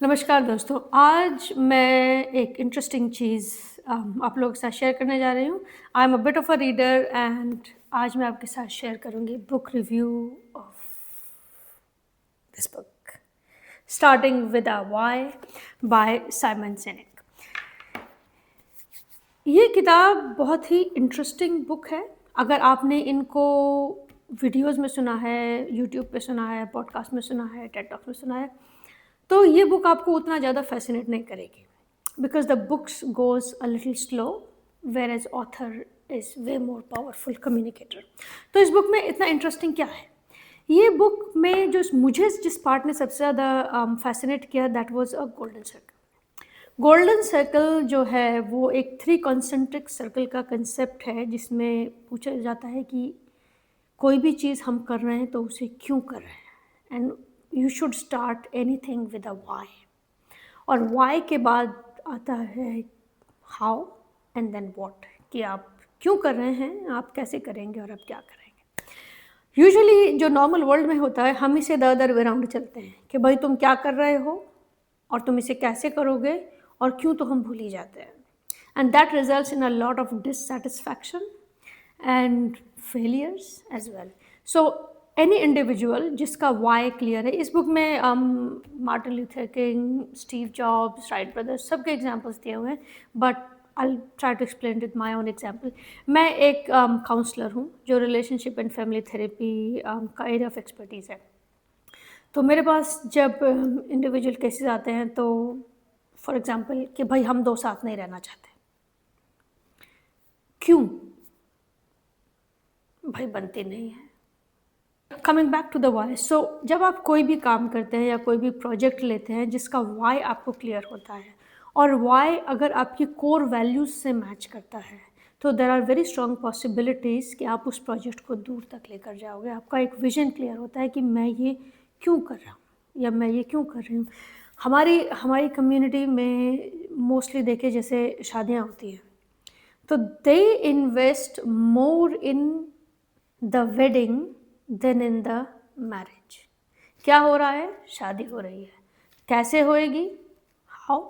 नमस्कार दोस्तों, आज मैं एक इंटरेस्टिंग चीज़ आप लोगों के साथ शेयर करने जा रही हूँ। I am a bit of a reader and आज मैं आपके साथ शेयर करूँगी book review of this book starting with a why by Simon Sinek. ये किताब बहुत ही इंटरेस्टिंग बुक है। अगर आपने इनको वीडियोज़ में सुना है, यूट्यूब पे सुना है, पॉडकास्ट में सुना है, टेड टॉक्स में सुना है, तो ये बुक आपको उतना ज़्यादा फ़ैसिनेट नहीं करेगी because the books goes a little slow where as author is way more powerful communicator. तो इस बुक में इतना इंटरेस्टिंग क्या है? ये बुक में जो मुझे जिस पार्ट ने सबसे ज़्यादा फ़ैसिनेट किया that was a golden circle. Golden circle जो है वो एक 3 कॉन्सेंट्रिक सर्कल का कंसेप्ट है जिसमें पूछा जाता है कि कोई भी चीज़ हम कर रहे हैं तो उसे क्यों कर रहे हैं and you should start anything with a why. और व्हाई के बाद आता है हाउ एंड देन व्हाट, कि आप क्यों कर रहे हैं, आप कैसे करेंगे और आप क्या करेंगे। यूजुअली जो नॉर्मल वर्ल्ड में होता है हम इसे द अदर वे राउंड चलते हैं कि भाई तुम क्या कर रहे हो और तुम इसे कैसे करोगे और क्यों, तो हम भूल ही जाते हैं and that results in a lot of dissatisfaction and failures as well. So any individual जिसका वाई क्लियर है, इस बुक में Martin Luther King, Steve Jobs, Wright brothers सबके एग्जाम्पल्स दिए हुए हैं, but I try to explain with my own example. मैं एक काउंसलर हूँ जो रिलेशनशिप एंड फैमिली थेरेपी का एरिया ऑफ एक्सपर्टीज़ है। तो मेरे पास जब इंडिविजुअल केसेस आते हैं तो फॉर एग्जांपल कि भाई हम दो साथ नहीं रहना चाहते, क्यों? भाई बनती नहीं है। Coming back to the why, so जब आप कोई भी काम करते हैं या कोई भी प्रोजेक्ट लेते हैं जिसका व्हाई आपको क्लियर होता है और व्हाई अगर आपकी कोर वैल्यूज़ से मैच करता है तो there are very strong possibilities कि आप उस प्रोजेक्ट को दूर तक लेकर जाओगे। आपका एक विजन क्लियर होता है कि मैं ये क्यों कर रहा हूँ या मैं ये क्यों कर रही हूँ। हमारी हमारी कम्युनिटी में मोस्टली देखे जैसे शादियाँ होती हैं तो they invest more in the wedding than in the marriage. क्या हो रहा है? शादी हो रही है, कैसे होएगी? हाउ?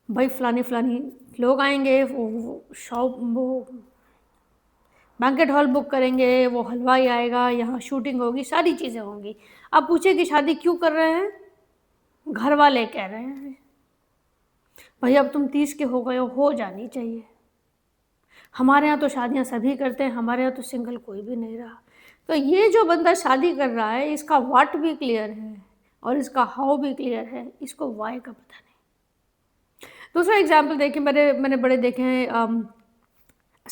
भाई फलानी फलानी लोग आएंगे, वो शॉप वो बैंकेट हॉल बुक करेंगे, वो हलवाई आएगा, यहाँ शूटिंग होगी, सारी चीज़ें होंगी। आप पूछे कि शादी क्यों कर रहे हैं? घर वाले कह रहे हैं भाई अब तुम 30 के हो गए हो जानी चाहिए। हमारे यहाँ तो शादियाँ सभी करते हैं, हमारे यहाँ तो सिंगल कोई भी नहीं रहा। तो ये जो बंदा शादी कर रहा है इसका व्हाट भी क्लियर है और इसका हाउ भी क्लियर है, इसको व्हाई का पता नहीं। दूसरा एग्जाम्पल देखिए, मैंने बड़े देखे हैं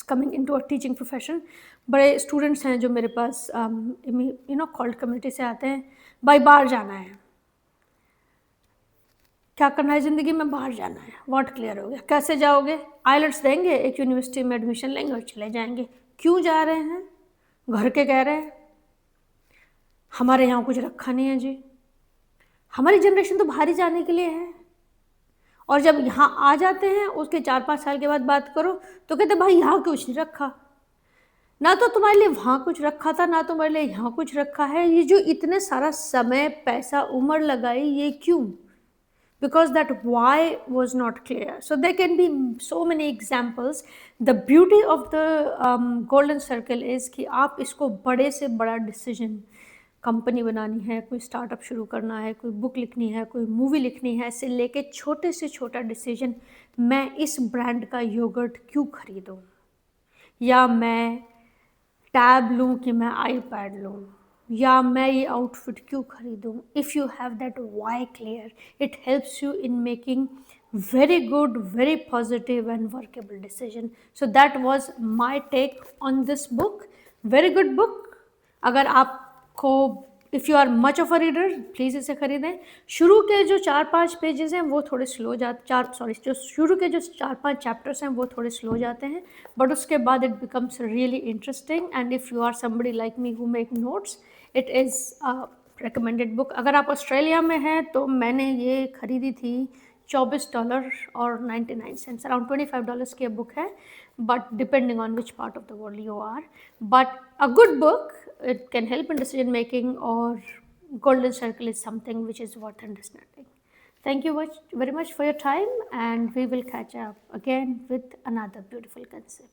coming into a teaching profession. बड़े स्टूडेंट्स हैं जो मेरे पास कॉल्ड कम्युनिटी से आते हैं, भाई बाहर जाना है। क्या करना है ज़िंदगी में? बाहर जाना है। व्हाट क्लियर हो गया, कैसे जाओगे? आइलेट्स देंगे, एक यूनिवर्सिटी में एडमिशन लेंगे और चले जाएंगे। क्यों जा रहे हैं? घर के कह रहे हैं। हमारे यहाँ कुछ रखा नहीं है जी। हमारी जनरेशन तो बाहर ही जाने के लिए है और जब यहाँ आ जाते हैं उसके 4-5 साल के बाद बात करो तो कहते भाई यहाँ कुछ नहीं रखा, ना तो तुम्हारे लिए वहाँ कुछ रखा था ना तुम्हारे लिए यहाँ कुछ रखा है। ये जो इतने सारा समय, पैसा, उम्र लगाई, ये क्यों? Because that why was not clear. So there can be so many examples. The beauty of the golden circle is कि आप इसको बड़े से बड़ा डिसीजन, कंपनी बनानी है, कोई स्टार्टअप शुरू करना है, कोई बुक लिखनी है, कोई मूवी लिखनी है, से लेके छोटे से छोटा डिसीजन, मैं इस ब्रांड का योगर्ट क्यों खरीदूँ या मैं टैब लूँ कि मैं आईपैड लूँ या मैं ये आउटफिट क्यों खरीदूँ। If you have that why clear, it helps you in making very good, very positive and workable decision. So that was my take on this book. Very good book. अगर आपको if you are much of a reader please इसे खरीदें। शुरू के जो 4-5 pages हैं वो थोड़े स्लो जो शुरू के जो 4-5 चैप्टर्स हैं वो थोड़े स्लो जाते हैं, बट उसके बाद it becomes really interesting and if you are somebody like me who make notes, it is a recommended book. अगर आप ऑस्ट्रेलिया में हैं तो मैंने ये खरीदी थी $24 और 99 सेंट्स, अराउंड $25 की बुक है, but depending on which part of the world you are, but a good book, it can help in decision making, or golden circle is something which is worth understanding. Thank you very much for your time, and we will catch up again with another beautiful concept.